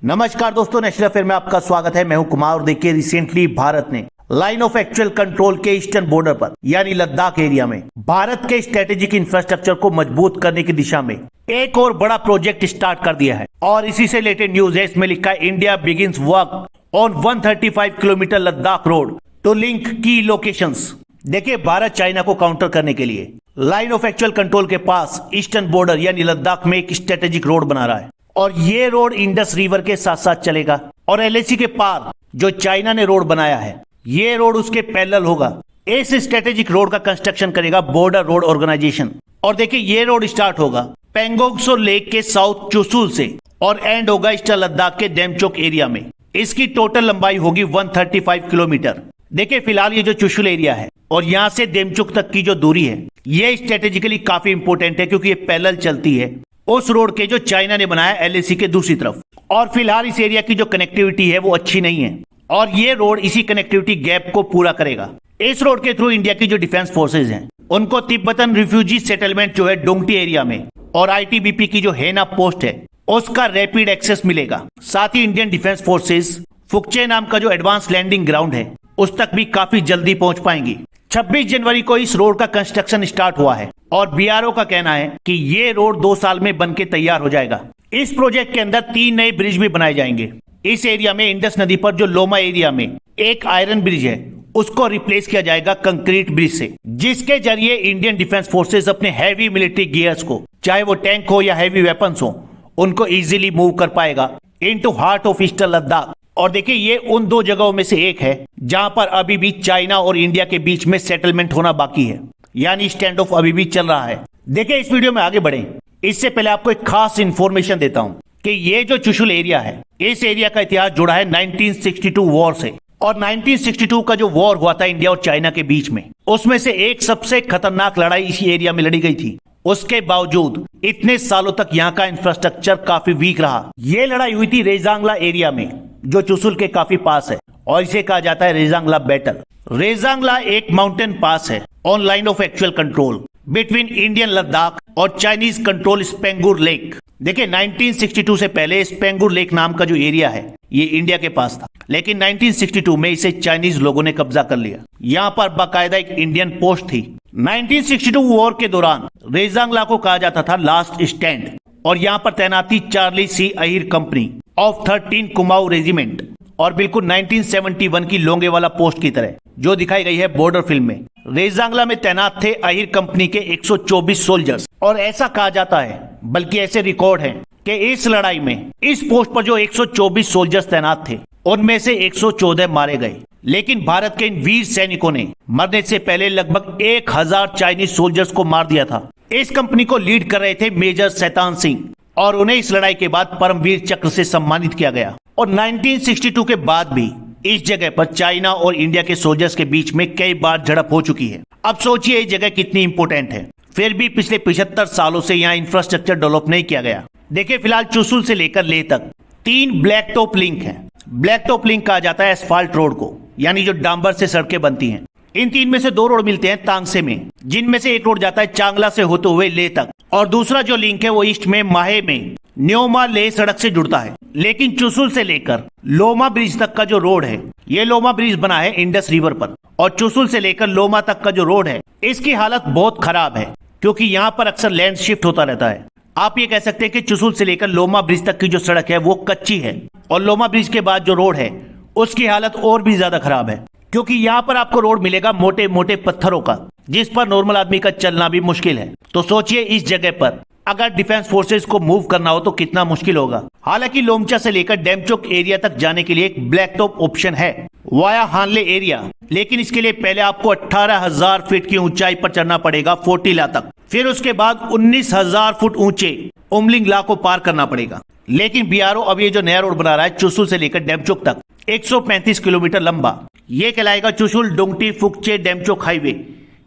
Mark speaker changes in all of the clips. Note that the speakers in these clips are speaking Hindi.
Speaker 1: नमस्कार दोस्तों, नेशनल अफेयर में आपका स्वागत है। मैं हूं कुमार और देखिए रिसेंटली भारत ने लाइन ऑफ एक्चुअल कंट्रोल के ईस्टर्न बॉर्डर पर यानी लद्दाख एरिया में भारत के स्ट्रेटेजिक इंफ्रास्ट्रक्चर को मजबूत करने की दिशा में एक और बड़ा प्रोजेक्ट स्टार्ट कर दिया है। और इसी से रिलेटेड न्यूज है, इसमें लिखा है India begins work on 135 kilometre Ladakh road to link की लोकेशंस। देखिए, भारत चाइना को काउंटर करने के लिए लाइन ऑफ एक्चुअल कंट्रोल के पास ईस्टर्न बॉर्डर यानी लद्दाख में एक स्ट्रेटेजिक रोड बना रहा है और ये रोड इंडस रिवर के साथ साथ चलेगा और एलएसी के पार जो चाइना ने रोड बनाया है ये रोड उसके पैरेलल होगा। इस स्ट्रेटेजिक रोड का कंस्ट्रक्शन करेगा बॉर्डर रोड ऑर्गेनाइजेशन। और देखिए, ये रोड स्टार्ट होगा पेंगोंगसो लेक के साउथ चुशुल से और एंड होगा ईस्टर्न लद्दाख के डेमचोक एरिया में। इसकी टोटल लंबाई होगी 135 किलोमीटर। देखिए, फिलहाल ये जो चुशुल एरिया है और यहाँ से डेमचोक तक की जो दूरी है ये स्ट्रेटेजिकली काफी इंपोर्टेंट है क्योंकि ये पैरेलल चलती है उस रोड के जो चाइना ने बनाया एलएसी के दूसरी तरफ। और फिलहाल इस एरिया की जो कनेक्टिविटी है वो अच्छी नहीं है और ये रोड इसी कनेक्टिविटी गैप को पूरा करेगा। इस रोड के थ्रू इंडिया की जो डिफेंस फोर्सेज हैं उनको तिब्बतन रिफ्यूजी सेटलमेंट जो है डोंगटी एरिया में और आईटीबीपी की जो हेना पोस्ट है उसका रैपिड एक्सेस मिलेगा। साथ ही इंडियन डिफेंस फोर्सेज फुकचे नाम का जो एडवांस लैंडिंग ग्राउंड है उस तक भी काफी जल्दी पहुंच पाएंगी। 26 जनवरी को इस रोड का कंस्ट्रक्शन स्टार्ट हुआ है और बीआरओ का कहना है कि ये रोड 2 साल में बनके तैयार हो जाएगा। इस प्रोजेक्ट के अंदर 3 नए ब्रिज भी बनाए जाएंगे। इस एरिया में इंडस नदी पर जो लोमा एरिया में एक आयरन ब्रिज है उसको रिप्लेस किया जाएगा कंक्रीट ब्रिज से, जिसके जरिए इंडियन डिफेंस फोर्सेस अपने हैवी मिलिट्री गियर्स को, चाहे वो टैंक हो या हैवी वेपन्स हो, उनको इजीली मूव कर पाएगा into heart of eastern Ladakh. और देखिए, ये उन 2 जगहों में से एक है जहां पर अभी भी चाइना और इंडिया के बीच में सेटलमेंट होना बाकी है, यानी स्टैंड ऑफ अभी भी चल रहा है। देखिए, इस वीडियो में आगे बढ़े इससे पहले आपको एक खास इंफॉर्मेशन देता हूं कि ये जो चुशुल एरिया है इस एरिया का इतिहास जुड़ा है 1962 वॉर से। और 1962 का जो वॉर हुआ था इंडिया और चाइना के बीच में, उसमें से एक सबसे खतरनाक लड़ाई इसी एरिया में लड़ी गई थी। उसके बावजूद इतने सालों तक यहाँ का इंफ्रास्ट्रक्चर काफी वीक रहा। ये लड़ाई हुई थी रेजांगला एरिया में जो चुशुल के काफी पास है और इसे कहा जाता है रेजांगला बैटल। रेजांगला एक माउंटेन पास है on line of actual control between Indian Ladakh और चाइनीज कंट्रोल स्पेंगुर लेक। देखिए, 1962 से पहले स्पेंगुर लेक नाम का जो एरिया है ये इंडिया के पास था, लेकिन 1962 में इसे चाइनीज लोगों ने कब्जा कर लिया। यहाँ पर बाकायदा एक इंडियन पोस्ट थी। 1962 वॉर के दौरान रेजांगला को कहा जाता था लास्ट स्टैंड और यहाँ पर तैनात थी Charlie C Ahir company of 13 Kumaon regiment और बिल्कुल 1971 की लोंगेवाला पोस्ट की तरह जो दिखाई गई है बॉर्डर फिल्म में। रेजांगला में तैनात थे अहिर कंपनी के 124 सोल्जर्स और ऐसा कहा जाता है, बल्कि ऐसे रिकॉर्ड हैं कि इस लड़ाई में इस पोस्ट पर जो 124 सोल्जर्स तैनात थे उनमें से 114 मारे गए। लेकिन भारत के इन वीर सैनिकों ने मरने से पहले लगभग 1000 चाइनीज सोल्जर्स को मार दिया था। इस कंपनी को लीड कर रहे थे मेजर शैतान सिंह और उन्हें इस लड़ाई के बाद परमवीर चक्र से सम्मानित किया गया। और 1962 के बाद भी इस जगह पर चाइना और इंडिया के सोल्जर्स के बीच में कई बार झड़प हो चुकी है। अब सोचिए ये जगह कितनी इंपोर्टेंट है, फिर भी पिछले 75 सालों से यहाँ इंफ्रास्ट्रक्चर डेवलप नहीं किया गया। देखिए, फिलहाल चुशुल से लेकर लेह तक 3 ब्लैक टॉप लिंक है। ब्लैक टॉप लिंक कहा जाता है एस्फाल्ट रोड को, यानी जो डांबर से सड़कें बनती हैं। इन 3 में से 2 रोड मिलते हैं तांगसे में, जिनमें से एक रोड जाता है चांगला से होते हुए लेह तक और दूसरा जो लिंक है वो ईस्ट में माहे में न्योमा लेह सड़क से जुड़ता है। लेकिन चुशुल से लेकर लोमा ब्रिज तक का जो रोड है ये लोमा ब्रिज बना है इंडस रिवर पर और चुशुल से लेकर लोमा तक का जो रोड है इसकी हालत बहुत खराब है क्योंकि यहाँ पर अक्सर लैंड शिफ्ट होता रहता है। आप ये कह सकते हैं कि चुशुल से लेकर लोमा ब्रिज तक की जो सड़क है वो कच्ची है और लोमा ब्रिज के बाद जो रोड है उसकी हालत और भी ज्यादा खराब है क्योंकि यहाँ पर आपको रोड मिलेगा मोटे मोटे पत्थरों का, जिस पर नॉर्मल आदमी का चलना भी मुश्किल है। तो सोचिए इस जगह पर अगर डिफेंस फोर्सेस को मूव करना हो तो कितना मुश्किल होगा। हालांकि लोमचा से लेकर डेमचोक एरिया तक जाने के लिए एक ब्लैक टॉप ऑप्शन है वाया हानले एरिया, लेकिन इसके लिए पहले आपको 18,000 फीट की ऊंचाई पर चढ़ना पड़ेगा फोर्टीला तक। फिर उसके बाद 19,000 फुट ऊंचे उमलिंग ला को पार करना पड़ेगा। लेकिन बीआरओ अब ये जो नया रोड बना रहा है चुशुल से लेकर डेमचोक तक 135 किलोमीटर लंबा, ये कहलाएगा चुशुल डोंगटी फुकचे डेमचोक हाईवे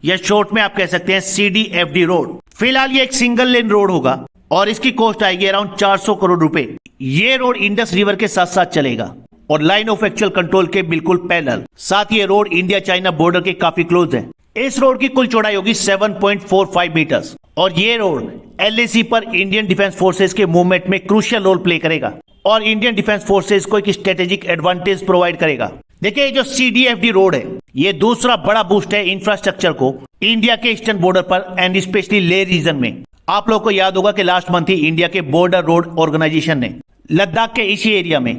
Speaker 1: या शॉर्ट में आप कह सकते हैं CDFD रोड। फिलहाल ये एक सिंगल लेन रोड होगा और इसकी कॉस्ट आएगी अराउंड 400 करोड़ रुपए। ये रोड इंडस रिवर के साथ साथ चलेगा और लाइन ऑफ एक्चुअल कंट्रोल के बिल्कुल पैरेलल। साथ ये रोड इंडिया चाइना बॉर्डर के काफी क्लोज है। इस रोड की कुल चौड़ाई होगी 7.45 मीटर्स और ये रोड LAC पर इंडियन डिफेंस फोर्सेस के मूवमेंट में क्रूशियल रोल प्ले करेगा। और इंडियन डिफेंस फोर्सेज को एक स्ट्रेटेजिक एडवांटेज प्रोवाइड करेगा। देखिए ये जो CDFD रोड है ये दूसरा बड़ा बूस्ट है इंफ्रास्ट्रक्चर को इंडिया के ईस्टर्न बॉर्डर पर एंड स्पेशली लेह रीजन में। आप लोगों को याद होगा कि लास्ट मंथ ही इंडिया के बॉर्डर रोड ऑर्गेनाइजेशन ने लद्दाख के इसी एरिया में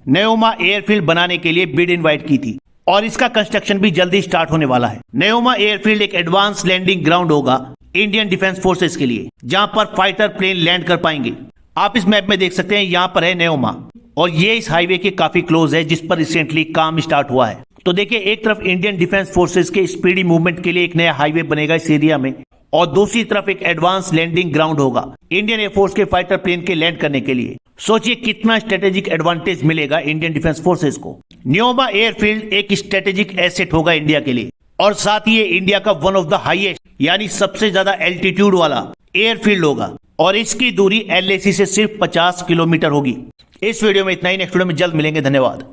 Speaker 1: न्योमा एयरफील्ड बनाने के लिए बिड इनवाइट की थी और इसका कंस्ट्रक्शन भी जल्दी स्टार्ट होने वाला है। न्योमा एयरफील्ड एक एडवांस लैंडिंग ग्राउंड होगा इंडियन डिफेंस फोर्सेस के लिए, जहां पर फाइटर प्लेन लैंड कर पाएंगे। आप इस मैप में देख सकते हैं यहाँ पर है न्योमा और ये इस हाईवे के काफी क्लोज है जिस पर रिसेंटली काम स्टार्ट हुआ है। तो देखिए एक तरफ इंडियन डिफेंस फोर्सेस के स्पीडी मूवमेंट के लिए एक नया हाईवे बनेगा इस एरिया में और दूसरी तरफ एक एडवांस लैंडिंग ग्राउंड होगा इंडियन एयरफोर्स के फाइटर प्लेन के लैंड करने के लिए। सोचिए कितना स्ट्रेटेजिक एडवांटेज मिलेगा इंडियन डिफेंस फोर्सेस को। न्योमा एयरफील्ड एक स्ट्रेटेजिक एसेट होगा इंडिया के लिए और साथ ही ये इंडिया का वन ऑफ द हाईएस्ट यानी सबसे ज्यादा एल्टीट्यूड वाला एयरफील्ड होगा और इसकी दूरी LAC से सिर्फ 50 किलोमीटर होगी। इस वीडियो में इतना ही, नेक्स्ट वीडियो में जल्द मिलेंगे। धन्यवाद।